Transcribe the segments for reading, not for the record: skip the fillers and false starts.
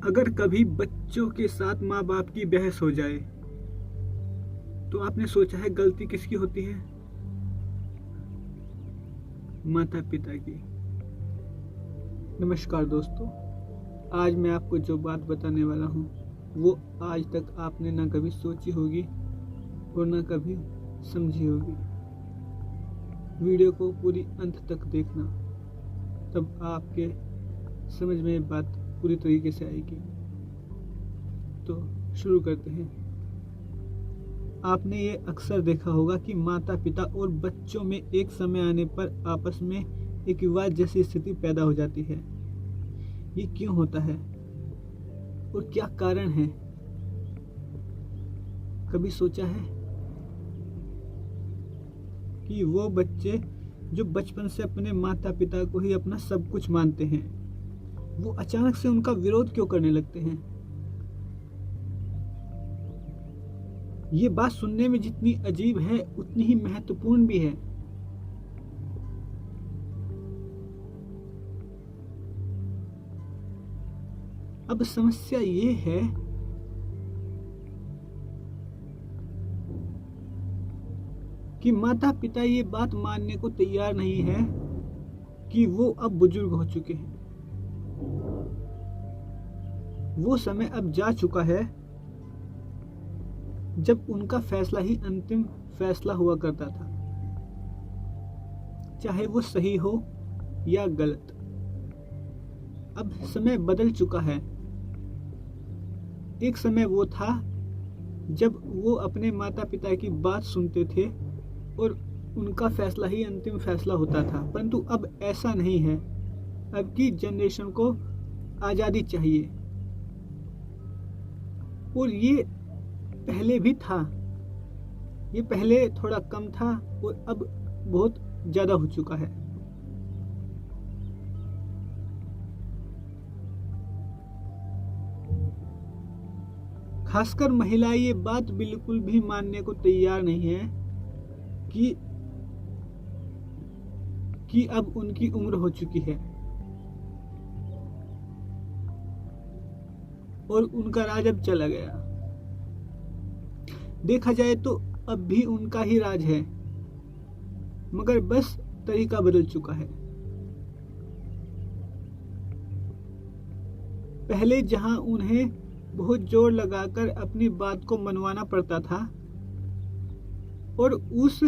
अगर कभी बच्चों के साथ माँ बाप की बहस हो जाए तो आपने सोचा है गलती किसकी होती है? माता पिता की। नमस्कार दोस्तों, आज मैं आपको जो बात बताने वाला हूँ वो आज तक आपने ना कभी सोची होगी और ना कभी समझी होगी। वीडियो को पूरी अंत तक देखना, तब आपके समझ में बात पूरी तरीके से आएगी। तो शुरू करते हैं। आपने ये अक्सर देखा होगा कि माता पिता और बच्चों में एक समय आने पर आपस में एक विवाद जैसी स्थिति पैदा हो जाती है। ये क्यों होता है और क्या कारण है? कभी सोचा है कि वो बच्चे जो बचपन से अपने माता पिता को ही अपना सब कुछ मानते हैं, वो अचानक से उनका विरोध क्यों करने लगते हैं? ये बात सुनने में जितनी अजीब है उतनी ही महत्वपूर्ण भी है। अब समस्या ये है कि माता पिता ये बात मानने को तैयार नहीं है कि वो अब बुजुर्ग हो चुके हैं। वो समय अब जा चुका है जब उनका फैसला ही अंतिम फैसला हुआ करता था, चाहे वो सही हो या गलत। अब समय बदल चुका है। एक समय वो था जब वो अपने माता पिता की बात सुनते थे और उनका फैसला ही अंतिम फैसला होता था, परंतु अब ऐसा नहीं है। अब की जनरेशन को आज़ादी चाहिए, और ये पहले भी था। ये पहले थोड़ा कम था और अब बहुत ज्यादा हो चुका है। खासकर महिलाएं ये बात बिल्कुल भी मानने को तैयार नहीं है कि अब उनकी उम्र हो चुकी है और उनका राज अब चला गया। देखा जाए तो अब भी उनका ही राज है, मगर बस तरीका बदल चुका है। पहले जहां उन्हें बहुत जोर लगाकर अपनी बात को मनवाना पड़ता था और उस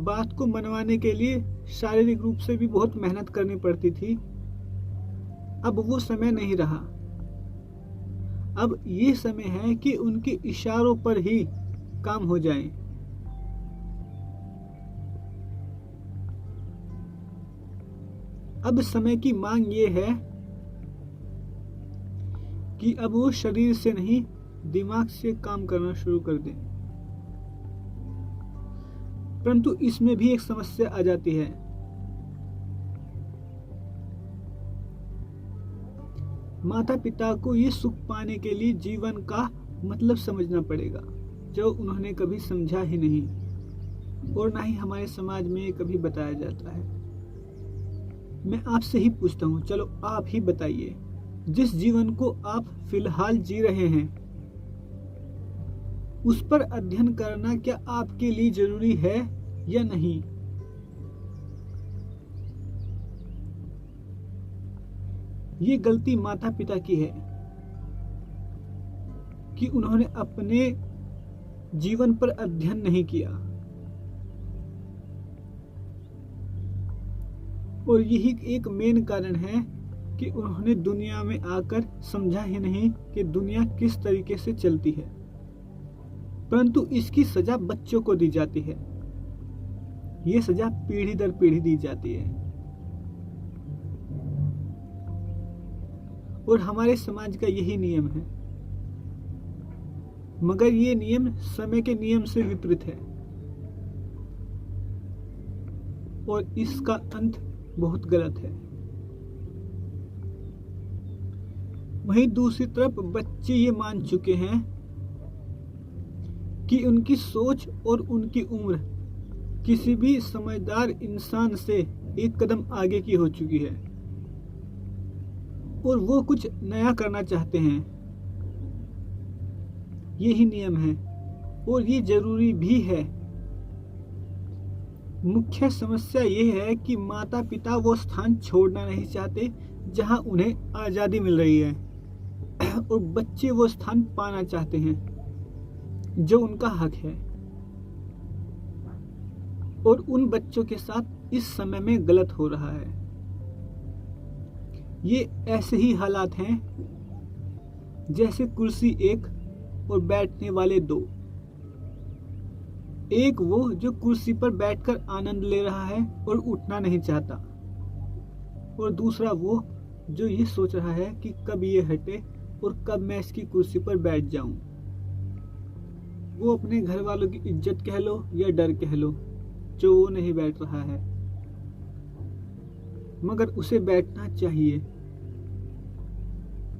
बात को मनवाने के लिए शारीरिक रूप से भी बहुत मेहनत करनी पड़ती थी, अब वो समय नहीं रहा। अब ये समय है कि उनके इशारों पर ही काम हो जाए। अब समय की मांग ये है कि अब वो शरीर से नहीं दिमाग से काम करना शुरू कर दें। परंतु इसमें भी एक समस्या आ जाती है। माता पिता को ये सुख पाने के लिए जीवन का मतलब समझना पड़ेगा, जो उन्होंने कभी समझा ही नहीं और ना ही हमारे समाज में कभी बताया जाता है। मैं आपसे ही पूछता हूँ, चलो आप ही बताइए, जिस जीवन को आप फिलहाल जी रहे हैं उस पर अध्ययन करना क्या आपके लिए जरूरी है या नहीं? ये गलती माता पिता की है कि उन्होंने अपने जीवन पर अध्ययन नहीं किया, और यही एक मेन कारण है कि उन्होंने दुनिया में आकर समझा ही नहीं कि दुनिया किस तरीके से चलती है। परंतु इसकी सजा बच्चों को दी जाती है। ये सजा पीढ़ी दर पीढ़ी दी जाती है और हमारे समाज का यही नियम है, मगर ये नियम समय के नियम से विपरीत है और इसका अंत बहुत गलत है। वहीं दूसरी तरफ बच्चे ये मान चुके हैं कि उनकी सोच और उनकी उम्र किसी भी समझदार इंसान से एक कदम आगे की हो चुकी है और वो कुछ नया करना चाहते हैं, यही नियम है और ये जरूरी भी है। मुख्य समस्या ये है कि माता पिता वो स्थान छोड़ना नहीं चाहते जहां उन्हें आजादी मिल रही है और बच्चे वो स्थान पाना चाहते हैं जो उनका हक है। और उन बच्चों के साथ इस समय में गलत हो रहा है। ये ऐसे ही हालात हैं जैसे कुर्सी एक और बैठने वाले दो। एक वो जो कुर्सी पर बैठकर आनंद ले रहा है और उठना नहीं चाहता, और दूसरा वो जो ये सोच रहा है कि कब ये हटे और कब मैं इसकी कुर्सी पर बैठ जाऊं। वो अपने घर वालों की इज्जत कह लो या डर कह लो, जो वो नहीं बैठ रहा है, मगर उसे बैठना चाहिए,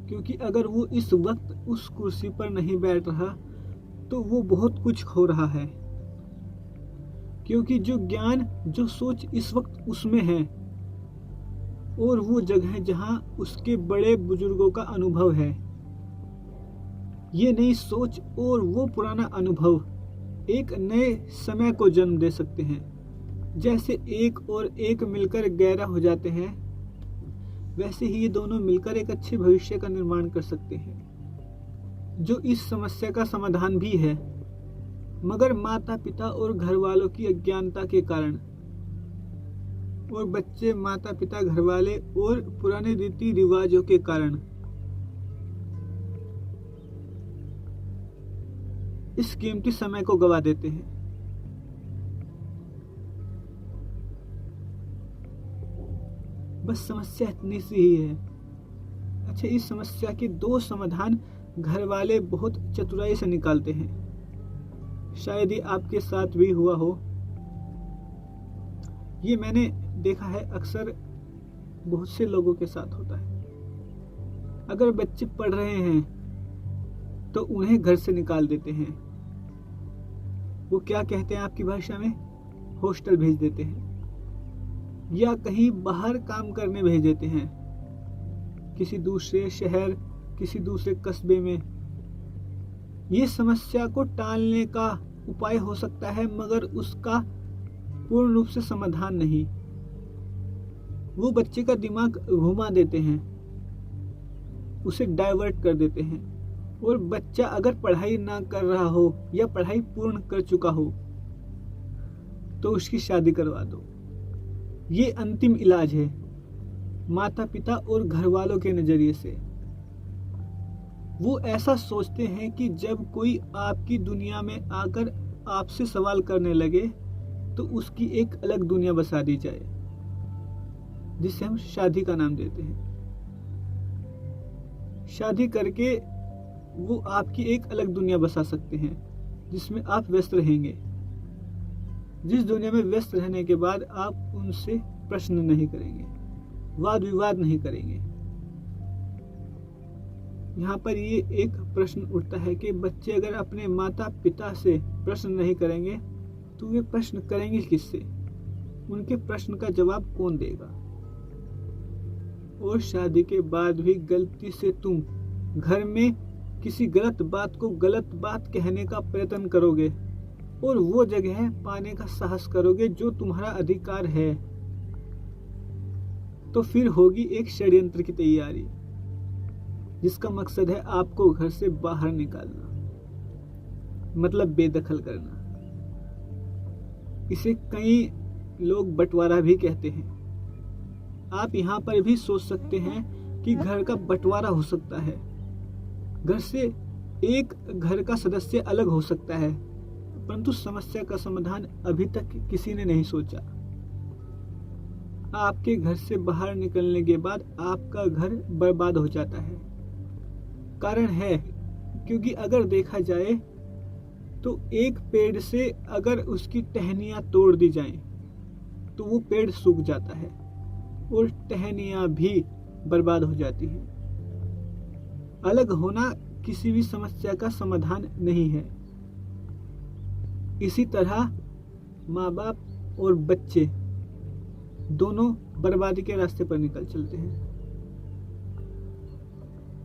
क्योंकि अगर वो इस वक्त उस कुर्सी पर नहीं बैठ रहा तो वो बहुत कुछ खो रहा है। क्योंकि जो ज्ञान, जो सोच इस वक्त उसमें है और वो जगह जहां उसके बड़े बुजुर्गों का अनुभव है, ये नई सोच और वो पुराना अनुभव एक नए समय को जन्म दे सकते हैं। जैसे एक और एक मिलकर गहरा हो जाते हैं, वैसे ही ये दोनों मिलकर एक अच्छे भविष्य का निर्माण कर सकते हैं, जो इस समस्या का समाधान भी है। मगर माता पिता और घर वालों की अज्ञानता के कारण, और बच्चे माता पिता घर वाले और पुराने रीति रिवाजों के कारण इस कीमती समय को गवा देते हैं। बस समस्या इतनी सी ही है। अच्छा, इस समस्या के दो समाधान घर वाले बहुत चतुराई से निकालते हैं। शायद ये आपके साथ भी हुआ हो। ये मैंने देखा है, अक्सर बहुत से लोगों के साथ होता है। अगर बच्चे पढ़ रहे हैं तो उन्हें घर से निकाल देते हैं। वो क्या कहते हैं आपकी भाषा में? हॉस्टल भेज देते हैं या कहीं बाहर काम करने भेज देते हैं, किसी दूसरे शहर, किसी दूसरे कस्बे में। ये समस्या को टालने का उपाय हो सकता है, मगर उसका पूर्ण रूप से समाधान नहीं। वो बच्चे का दिमाग घुमा देते हैं, उसे डाइवर्ट कर देते हैं, और बच्चा अगर पढ़ाई ना कर रहा हो या पढ़ाई पूर्ण कर चुका हो तो उसकी शादी करवा दो। ये अंतिम इलाज है माता पिता और घर वालों के नजरिए से। वो ऐसा सोचते हैं कि जब कोई आपकी दुनिया में आकर आपसे सवाल करने लगे तो उसकी एक अलग दुनिया बसा दी जाए, जिसे हम शादी का नाम देते हैं। शादी करके वो आपकी एक अलग दुनिया बसा सकते हैं जिसमें आप व्यस्त रहेंगे, जिस दुनिया में व्यस्त रहने के बाद आप उनसे प्रश्न नहीं करेंगे, वाद विवाद नहीं करेंगे। यहाँ पर ये एक प्रश्न उठता है कि बच्चे अगर अपने माता पिता से प्रश्न नहीं करेंगे तो वे प्रश्न करेंगे किससे? उनके प्रश्न का जवाब कौन देगा? और शादी के बाद भी गलती से तुम घर में किसी गलत बात को गलत बात कहने का प्रयत्न करोगे और वो जगह पाने का साहस करोगे जो तुम्हारा अधिकार है, तो फिर होगी एक षड्यंत्र की तैयारी, जिसका मकसद है आपको घर से बाहर निकालना, मतलब बेदखल करना। इसे कई लोग बंटवारा भी कहते हैं। आप यहाँ पर भी सोच सकते हैं कि घर का बंटवारा हो सकता है, घर से एक घर का सदस्य अलग हो सकता है, परंतु समस्या का समाधान अभी तक किसी ने नहीं सोचा। आपके घर से बाहर निकलने के बाद आपका घर बर्बाद हो जाता है। कारण है क्योंकि अगर देखा जाए तो एक पेड़ से अगर उसकी टहनियां तोड़ दी जाएं तो वो पेड़ सूख जाता है और टहनियां भी बर्बाद हो जाती हैं। अलग होना किसी भी समस्या का समाधान नहीं है। इसी तरह माँ बाप और बच्चे दोनों बर्बादी के रास्ते पर निकल चलते हैं।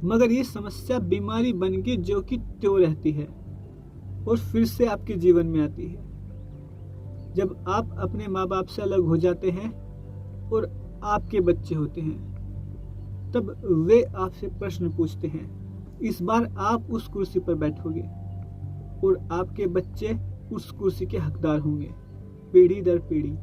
मगर ये समस्या बीमारी बन के जो कि त्यों रहती है। और फिर से आपके जीवन में आती है। जब आप अपने माँ बाप से अलग हो जाते हैं और आपके बच्चे होते हैं, तब वे आपसे प्रश्न पूछते हैं। इस बार आप उस कुर्सी पर बैठोगे और आपके बच्चे उस कुर्सी के हकदार होंगे, पीढ़ी दर पीढ़ी।